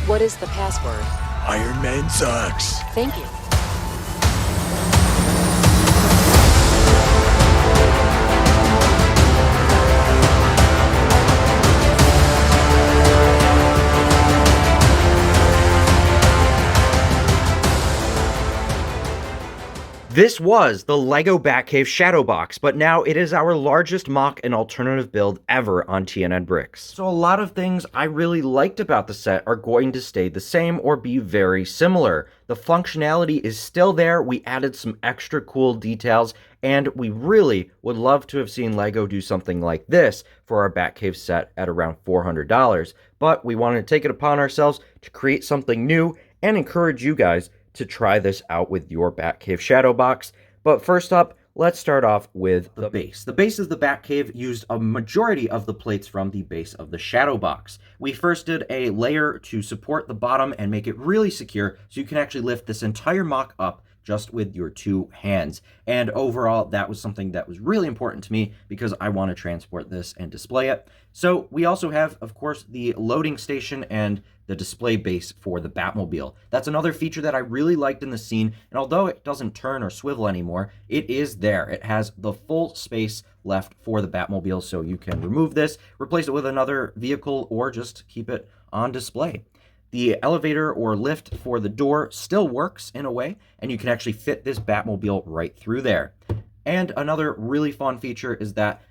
What is the password? Iron Man sucks. Thank you. This was the LEGO Batcave Shadow Box, but now it is our largest mock and alternative build ever on TNN Bricks. So a lot of things I really liked about the set are going to stay the same or be very similar. The functionality is still there, we added some extra cool details, and we really would love to have seen LEGO do something like this for our Batcave set at around $400. But we wanted to take it upon ourselves to create something new and encourage you guys to try this out with your Batcave Shadow Box. But first up, let's start off with the base. The base of the Batcave used a majority of the plates from the base of the Shadow Box. We first did a layer to support the bottom and make it really secure so you can actually lift this entire mock up just with your two hands. And overall, that was something that was really important to me because I want to transport this and display it. So we also have, of course, the loading station and the display base for the Batmobile. That's another feature that I really liked in the scene, and although it doesn't turn or swivel anymore, it is there. It has the full space left for the Batmobile, so you can remove this, replace it with another vehicle, or just keep it on display. The elevator or lift for the door still works in a way, and you can actually fit this Batmobile right through there. And another really fun feature is that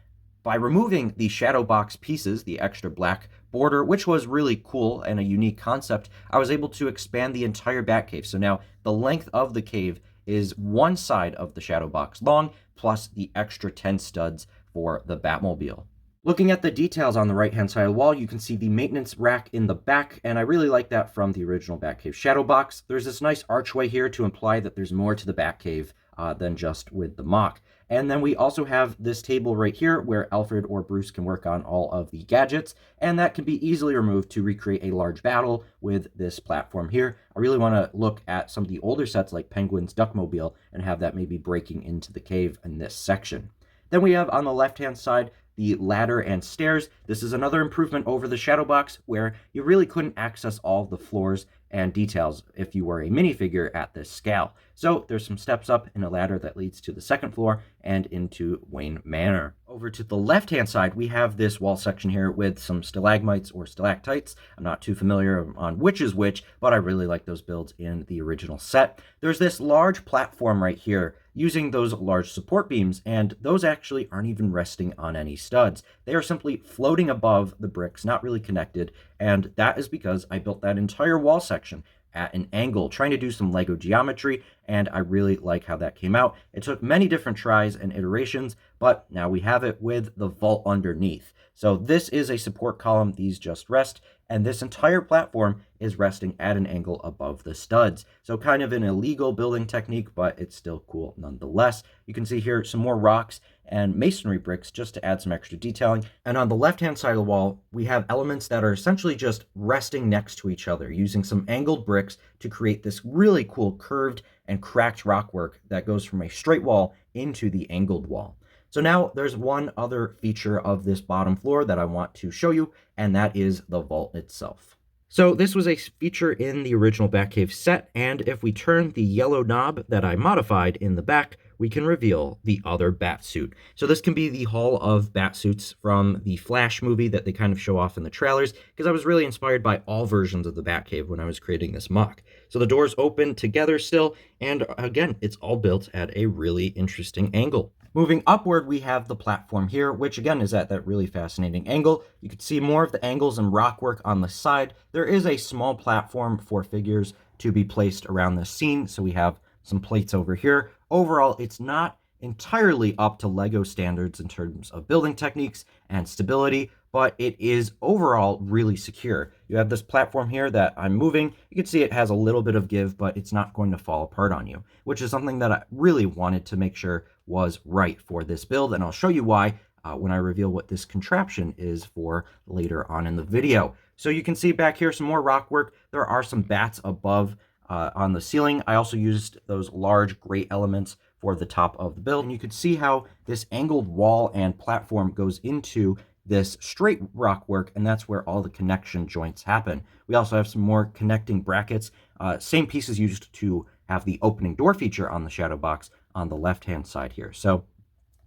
by removing the Shadow Box pieces, the extra black border, which was really cool and a unique concept, I was able to expand the entire Batcave. So now the length of the cave is one side of the Shadow Box long, plus the extra 10 studs for the Batmobile. Looking at the details on the right-hand side of the wall, you can see the maintenance rack in the back, and I really like that from the original Batcave Shadow Box. There's this nice archway here to imply that there's more to the Batcave than just with the mock. And then we also have this table right here where Alfred or Bruce can work on all of the gadgets, and that can be easily removed to recreate a large battle with this platform here. I really want to look at some of the older sets like Penguin's Duckmobile and have that maybe breaking into the cave in this section. Then we have on the left-hand side the ladder and stairs. This is another improvement over the Shadow Box where you really couldn't access all of the floors and details if you were a minifigure at this scale. So there's some steps up in a ladder that leads to the second floor and into Wayne Manor. Over to the left-hand side, we have this wall section here with some stalagmites or stalactites. I'm not too familiar on which is which, but I really like those builds in the original set. There's this large platform right here using those large support beams, and those actually aren't even resting on any studs. They are simply floating above the bricks, not really connected, and that is because I built that entire wall section at an angle, trying to do some LEGO geometry, and I really like how that came out. It took many different tries and iterations, but now we have it with the vault underneath. So this is a support column, these just rest, and this entire platform is resting at an angle above the studs. So kind of an illegal building technique, but it's still cool nonetheless. You can see here some more rocks and masonry bricks just to add some extra detailing. And on the left-hand side of the wall, we have elements that are essentially just resting next to each other, using some angled bricks to create this really cool curved and cracked rockwork that goes from a straight wall into the angled wall. So now there's one other feature of this bottom floor that I want to show you, and that is the vault itself. So this was a feature in the original Batcave set, and if we turn the yellow knob that I modified in the back, we can reveal the other Batsuit. So this can be the Hall of Batsuits from the Flash movie that they kind of show off in the trailers, because I was really inspired by all versions of the Batcave when I was creating this mock. So the doors open together still, and again, it's all built at a really interesting angle. Moving upward, we have the platform here, which again is at that really fascinating angle. You can see more of the angles and rockwork on the side. There is a small platform for figures to be placed around the scene, so we have some plates over here. Overall, it's not entirely up to LEGO standards in terms of building techniques and stability, but it is overall really secure. You have this platform here that I'm moving. You can see it has a little bit of give, but it's not going to fall apart on you, which is something that I really wanted to make sure was right for this build, and I'll show you why when I reveal what this contraption is for later on in the video. So you can see back here some more rock work. There are some bats above on the ceiling. I also used those large gray elements for the top of the build, and you can see how this angled wall and platform goes into this straight rock work, and that's where all the connection joints happen. We also have some more connecting brackets, same pieces used to have the opening door feature on the Shadow Box on the left-hand side here. So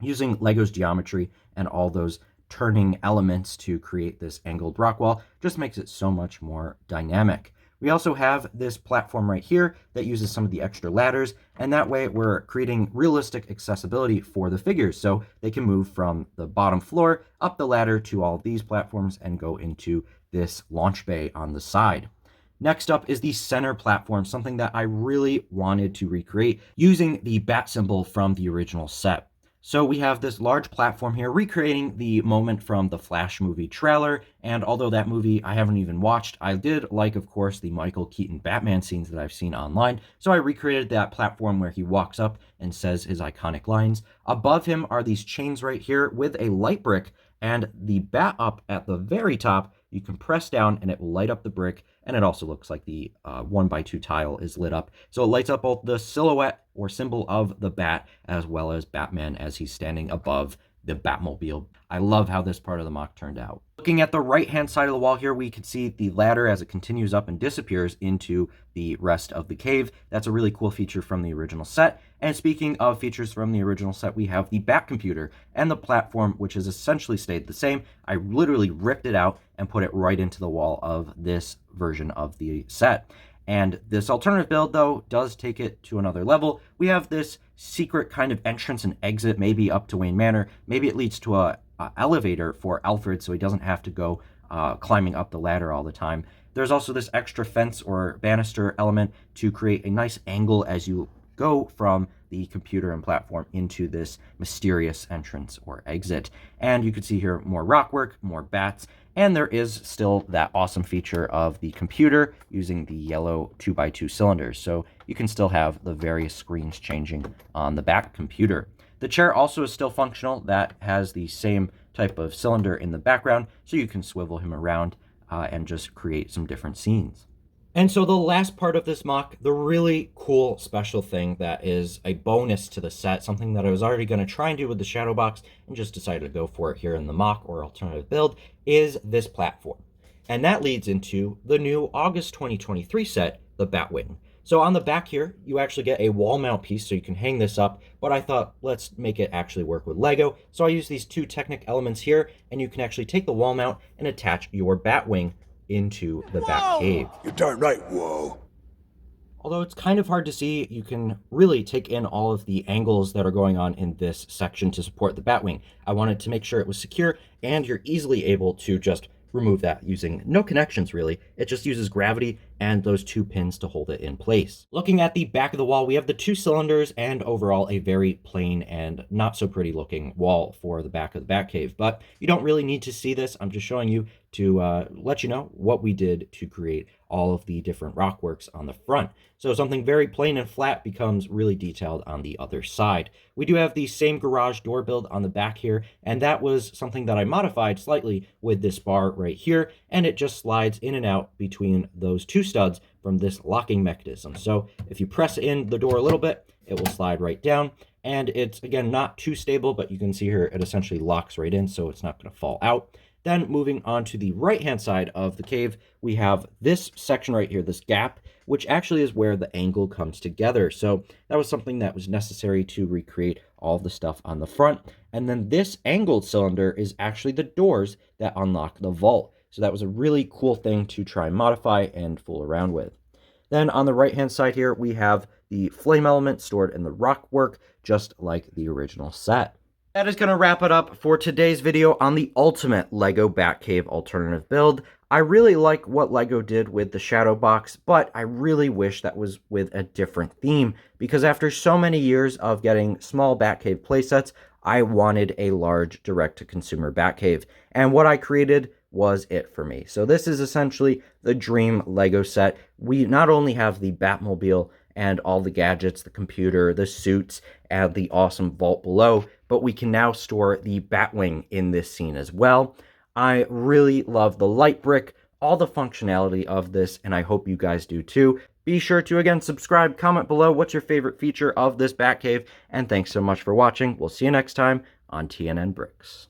using Lego's geometry and all those turning elements to create this angled rock wall just makes it so much more dynamic. We also have this platform right here that uses some of the extra ladders, and that way we're creating realistic accessibility for the figures, so they can move from the bottom floor up the ladder to all of these platforms and go into this launch bay on the side. Next up is the center platform, something that I really wanted to recreate using the bat symbol from the original set. So we have this large platform here recreating the moment from the Flash movie trailer, and although that movie I haven't even watched, I did like, of course, the Michael Keaton Batman scenes that I've seen online, so I recreated that platform where he walks up and says his iconic lines. Above him are these chains right here with a light brick, and the bat up at the very top, you can press down and it will light up the brick, and it also looks like the 1x2 tile is lit up. So it lights up both the silhouette or symbol of the bat as well as Batman as he's standing above the Batmobile. I love how this part of the MOC turned out. Looking at the right-hand side of the wall here, we can see the ladder as it continues up and disappears into the rest of the cave. That's a really cool feature from the original set. And speaking of features from the original set, we have the Bat computer and the platform, which has essentially stayed the same. I literally ripped it out and put it right into the wall of this version of the set. And this alternative build, though, does take it to another level. We have this secret kind of entrance and exit, maybe up to Wayne Manor. Maybe it leads to a elevator for Alfred, so he doesn't have to go climbing up the ladder all the time. There's also this extra fence or banister element to create a nice angle as you go from the computer and platform into this mysterious entrance or exit. And you can see here more rock work, more bats, and there is still that awesome feature of the computer using the yellow 2x2 cylinders. So you can still have the various screens changing on the back computer. The chair also is still functional. That has the same type of cylinder in the background, so you can swivel him around and just create some different scenes. And so the last part of this MOC, the really cool special thing that is a bonus to the set, something that I was already going to try and do with the Shadow Box and just decided to go for it here in the MOC or alternative build, is this platform. And that leads into the new August 2023 set, the Batwing. So on the back here, you actually get a wall mount piece so you can hang this up, but I thought let's make it actually work with Lego. So I use these two Technic elements here, and you can actually take the wall mount and attach your Batwing into the Batcave. You're darn right, whoa. Although it's kind of hard to see, you can really take in all of the angles that are going on in this section to support the Batwing. I wanted to make sure it was secure, and you're easily able to just remove that using no connections really. It just uses gravity and those two pins to hold it in place. Looking at the back of the wall, we have the two cylinders and overall a very plain and not so pretty looking wall for the back of the Batcave. But you don't really need to see this. I'm just showing you to let you know what we did to create all of the different rock works on the front. So something very plain and flat becomes really detailed on the other side. We do have the same garage door build on the back here, and that was something that I modified slightly with this bar right here, and it just slides in and out between those two studs from this locking mechanism. So if you press in the door a little bit, it will slide right down, and it's, again, not too stable, but you can see here it essentially locks right in, so it's not going to fall out. Then moving on to the right-hand side of the cave, we have this section right here, this gap, which actually is where the angle comes together. So that was something that was necessary to recreate all of the stuff on the front. And then this angled cylinder is actually the doors that unlock the vault. So that was a really cool thing to try and modify and fool around with. Then on the right-hand side here, we have the flame element stored in the rock work, just like the original set. That is going to wrap it up for today's video on the ultimate LEGO Batcave alternative build. I really like what LEGO did with the Shadow Box, but I really wish that was with a different theme, because after so many years of getting small Batcave playsets, I wanted a large direct-to-consumer Batcave, and what I created was it for me. So this is essentially the dream LEGO set. We not only have the Batmobile and all the gadgets, the computer, the suits, and the awesome vault below, but we can now store the Batwing in this scene as well. I really love the light brick, all the functionality of this, and I hope you guys do too. Be sure to, again, subscribe, comment below what's your favorite feature of this Batcave, and thanks so much for watching. We'll see you next time on TNN Bricks.